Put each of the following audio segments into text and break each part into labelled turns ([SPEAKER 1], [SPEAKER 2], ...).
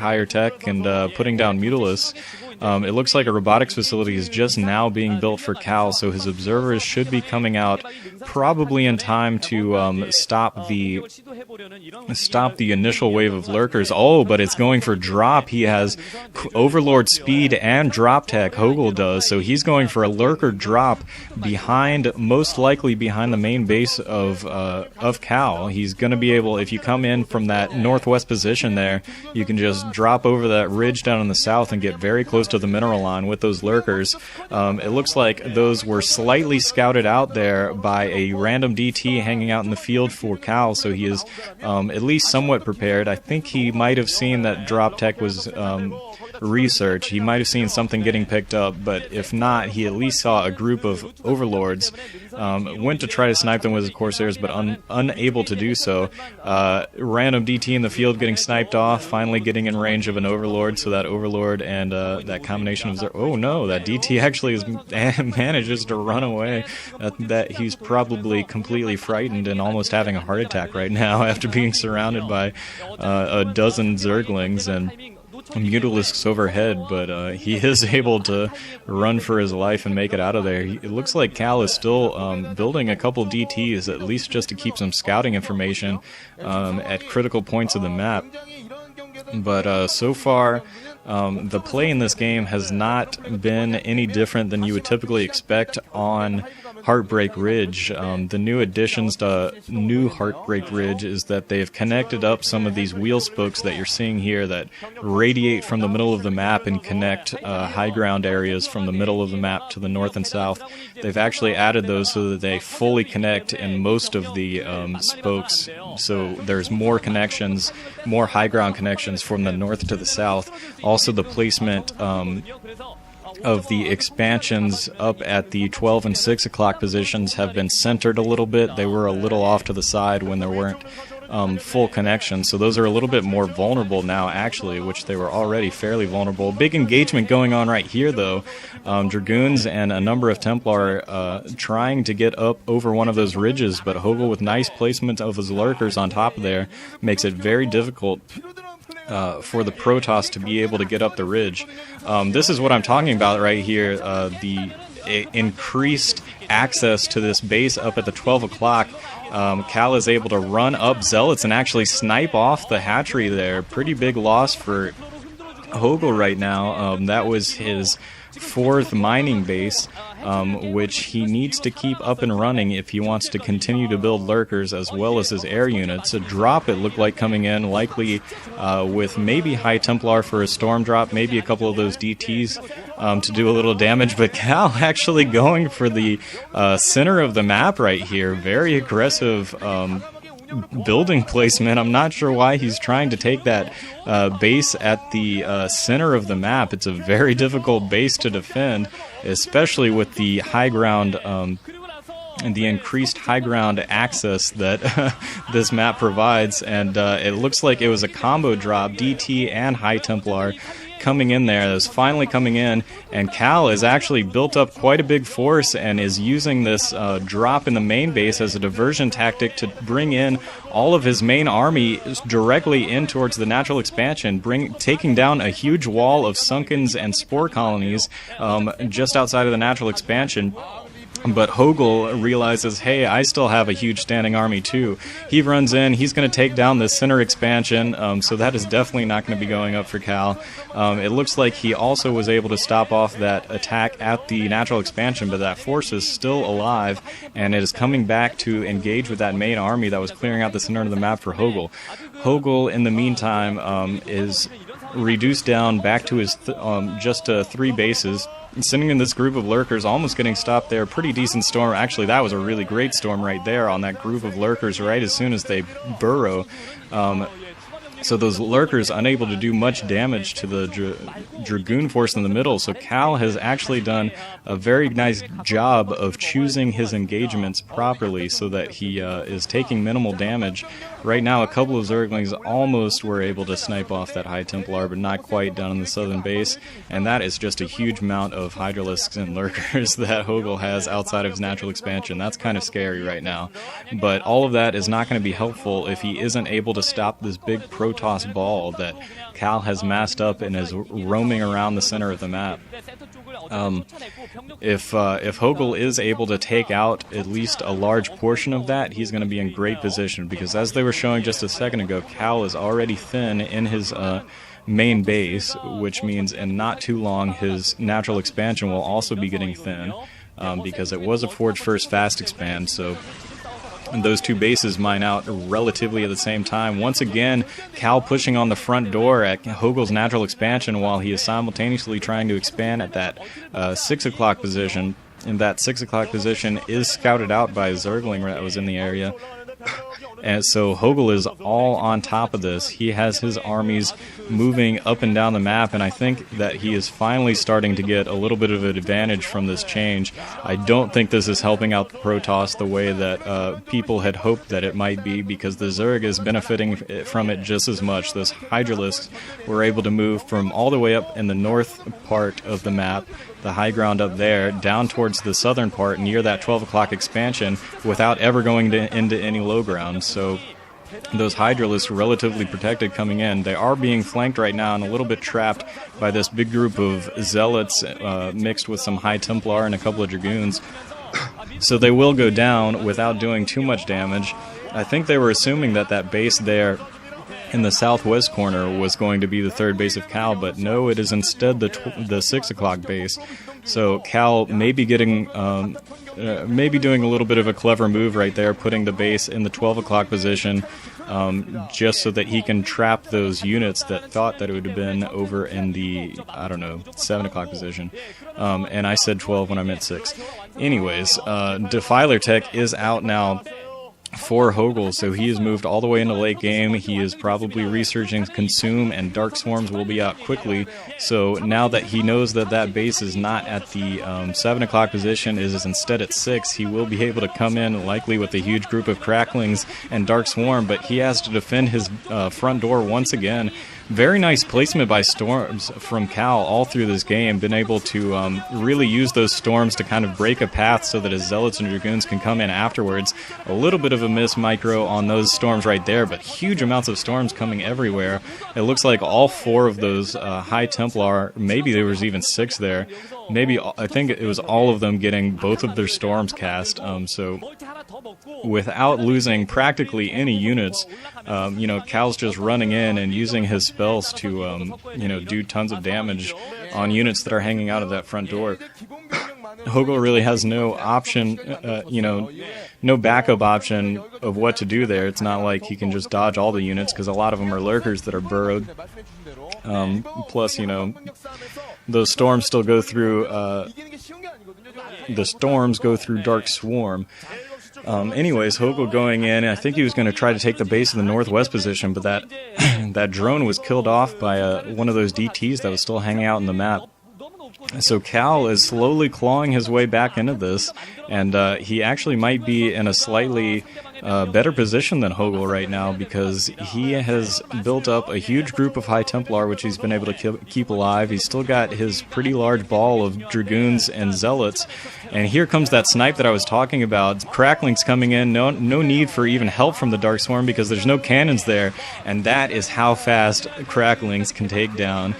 [SPEAKER 1] higher tech and putting down Mutalisks. It looks like a robotics facility is just now being built for Cal, so his observers should be coming out probably in time to stop the initial wave of lurkers. Oh, but it's going for drop. He has Overlord speed and drop tech. HoGil does, so he's going for a lurker drop behind, most likely behind the main base of Cal. He's going to be able, if you come in from that northwest position there, you can just drop over that ridge down in the south and get very close to the mineral line with those lurkers. It looks like those were slightly scouted out there by a random DT hanging out in the field for Cal, so he is at least somewhat prepared. I think he might have seen that drop tech was research. He might have seen something getting picked up, but if not, he at least saw a group of overlords. Went to try to snipe them with his Corsairs, but unable to do so. Random DT in the field getting sniped off, finally getting in range of an overlord, so that overlord and that combination of oh no, that DT actually manages to run away. That he's probably completely frightened and almost having a heart attack right now after being surrounded by a dozen Zerglings and Mutalisks overhead, but he is able to run for his life and make it out of there. It looks like Cal is still building a couple DTs, at least just to keep some scouting information at critical points of the map. But so far, the play in this game has not been any different than you would typically expect on Heartbreak Ridge. The new additions to new Heartbreak Ridge is that they've connected up some of these wheel spokes that you're seeing here that radiate from the middle of the map and connect high ground areas from the middle of the map to the north and south. They've actually added those so that they fully connect in most of the spokes, so there's more connections, more high ground connections from the north to the south. Also, the placement of the expansions up at the 12 and 6 o'clock positions have been centered a little bit. They were a little off to the side when there weren't full connections, so those are a little bit more vulnerable now, actually, which they were already fairly vulnerable. Big engagement going on right here, though. Dragoons and a number of Templar trying to get up over one of those ridges, but HoGil, with nice placement of his lurkers on top of there, makes it very difficult for the Protoss to be able to get up the ridge. This is what I'm talking about right here, the increased access to this base up at the 12 o'clock. Cal is able to run up Zealots and actually snipe off the hatchery there. Pretty big loss for HoGil right now. That was his fourth mining base, which he needs to keep up and running if he wants to continue to build lurkers as well as his air units. A drop, it looked like, coming in, likely with maybe High Templar for a storm drop, maybe a couple of those DTs to do a little damage, but Cal actually going for the center of the map right here. Very aggressive building placement. I'm not sure why he's trying to take that base at the center of the map. It's a very difficult base to defend, especially with the high ground and the increased high ground access that this map provides. And it looks like it was a combo drop, DT and High Templar coming in there. It was finally coming in, and Cal has actually built up quite a big force and is using this drop in the main base as a diversion tactic to bring in all of his main army directly in towards the natural expansion, taking down a huge wall of Sunkens and Spore colonies just outside of the natural expansion. But HoGil realizes, hey, I still have a huge standing army too. He runs in, he's going to take down this center expansion, so that is definitely not going to be going up for Cal. It looks like he also was able to stop off that attack at the natural expansion, but that force is still alive, and it is coming back to engage with that main army that was clearing out the center of the map for HoGil. HoGil, in the meantime, is reduced down back to his just 3 bases. Sending in this group of lurkers, almost getting stopped there. Pretty decent storm. Actually, that was a really great storm right there on that group of lurkers right as soon as they burrow. So those lurkers unable to do much damage to the Dragoon force in the middle. So Cal has actually done a very nice job of choosing his engagements properly so that he is taking minimal damage. Right now, a couple of Zerglings almost were able to snipe off that High Templar, but not quite down in the southern base. And that is just a huge amount of Hydralisks and lurkers that HoGil has outside of his natural expansion. That's kind of scary right now. But all of that is not going to be helpful if he isn't able to stop this big Protoss Protoss ball that Cal has massed up and is roaming around the center of the map. If HoGil is able to take out at least a large portion of that, he's going to be in great position, because as they were showing just a second ago, Cal is already thin in his main base, which means in not too long his natural expansion will also be getting thin, because it was a Forge First fast expand, so those two bases mine out relatively at the same time. Once again, Cal pushing on the front door at HoGil's natural expansion while he is simultaneously trying to expand at that 6 o'clock position. And that 6 o'clock position is scouted out by a Zergling that was in the area. And so HoGil is all on top of this. He has his armies moving up and down the map, and I think that he is finally starting to get a little bit of an advantage from this change. I don't think this is helping out the Protoss the way that people had hoped that it might be, because the Zerg is benefiting from it just as much. Those Hydralisks were able to move from all the way up in the north part of the map, the high ground up there, down towards the southern part near that 12 o'clock expansion without ever going into any low ground. So those Hydralisks are relatively protected coming in. They are being flanked right now and a little bit trapped by this big group of Zealots mixed with some High Templar and a couple of Dragoons. So they will go down without doing too much damage. I think they were assuming that that base there in the southwest corner was going to be the third base of Cal, but no, it is instead the 6 o'clock base. So Cal may be getting, maybe doing a little bit of a clever move right there, putting the base in the 12 o'clock position, just so that he can trap those units that thought that it would have been over in the, I don't know, 7 o'clock position. And I said 12 when I meant 6. Anyways, Defiler Tech is out now for HoGil, so he has moved all the way into late game. He is probably researching Consume, and Dark Swarms will be out quickly. So now that he knows that that base is not at the 7 o'clock position, is instead at 6, he will be able to come in likely with a huge group of Cracklings and Dark Swarm, but he has to defend his front door once again. Very nice placement by Storms from Cal all through this game, been able to really use those Storms to kind of break a path so that his Zealots and Dragoons can come in afterwards. A little bit of a miss micro on those Storms right there, but huge amounts of Storms coming everywhere. It looks like all 4 of those High Templar, maybe there was even 6 there, maybe, I think it was all of them getting both of their Storms cast, so without losing practically any units, you know, Cal's just running in and using his spells to, you know, do tons of damage on units that are hanging out of that front door. HoGil really has no option, you know, no backup option of what to do there. It's not like he can just dodge all the units, because a lot of them are lurkers that are burrowed. Plus, you know, those storms still go through, the storms go through Dark Swarm. Anyways, HoGil going in, I think he was going to try to take the base in the northwest position, but that that drone was killed off by one of those DTs that was still hanging out in the map. So Cal is slowly clawing his way back into this, and he actually might be in a slightly better position than HoGil right now, because he has built up a huge group of High Templar, which he's been able to keep alive. He's still got his pretty large ball of Dragoons and Zealots, and here comes that snipe that I was talking about. Cracklings coming in, no need for even help from the Dark Swarm, because there's no cannons there, and that is how fast Cracklings can take down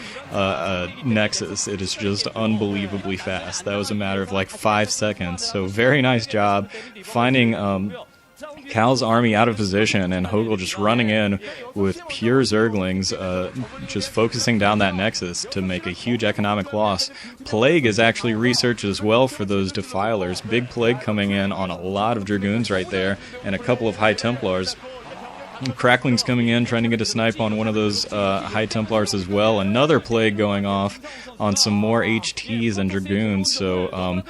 [SPEAKER 1] Nexus. It is just unbelievably fast. That was a matter of like 5 seconds, so very nice job finding Cal's army out of position, and HoGil just running in with pure Zerglings, just focusing down that Nexus to make a huge economic loss. Plague is actually researched as well for those Defilers. Big Plague coming in on a lot of Dragoons right there, and a couple of High Templars. Crackling's coming in, trying to get a snipe on one of those High Templars as well. Another Plague going off on some more HTs and Dragoons, so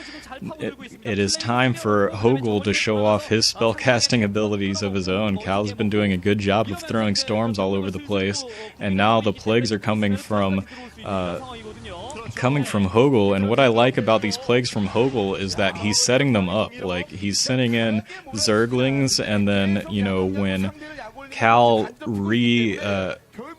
[SPEAKER 1] it is time for HoGil to show off his spellcasting abilities of his own. Cal's been doing a good job of throwing storms all over the place, and now the Plagues are coming from HoGil. And what I like about these Plagues from HoGil is that he's setting them up. Like, he's sending in Zerglings, and then, you know, when Cal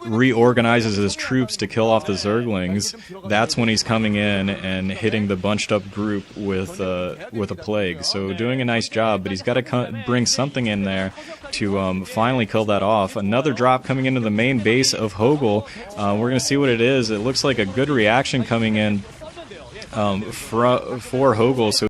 [SPEAKER 1] reorganizes his troops to kill off the Zerglings, that's when he's coming in and hitting the bunched up group with a plague. So doing a nice job, but he's got to bring something in there to finally kill that off. Another drop coming into the main base of HoGil. We're going to see what it is. It looks like a good reaction coming in for HoGil. So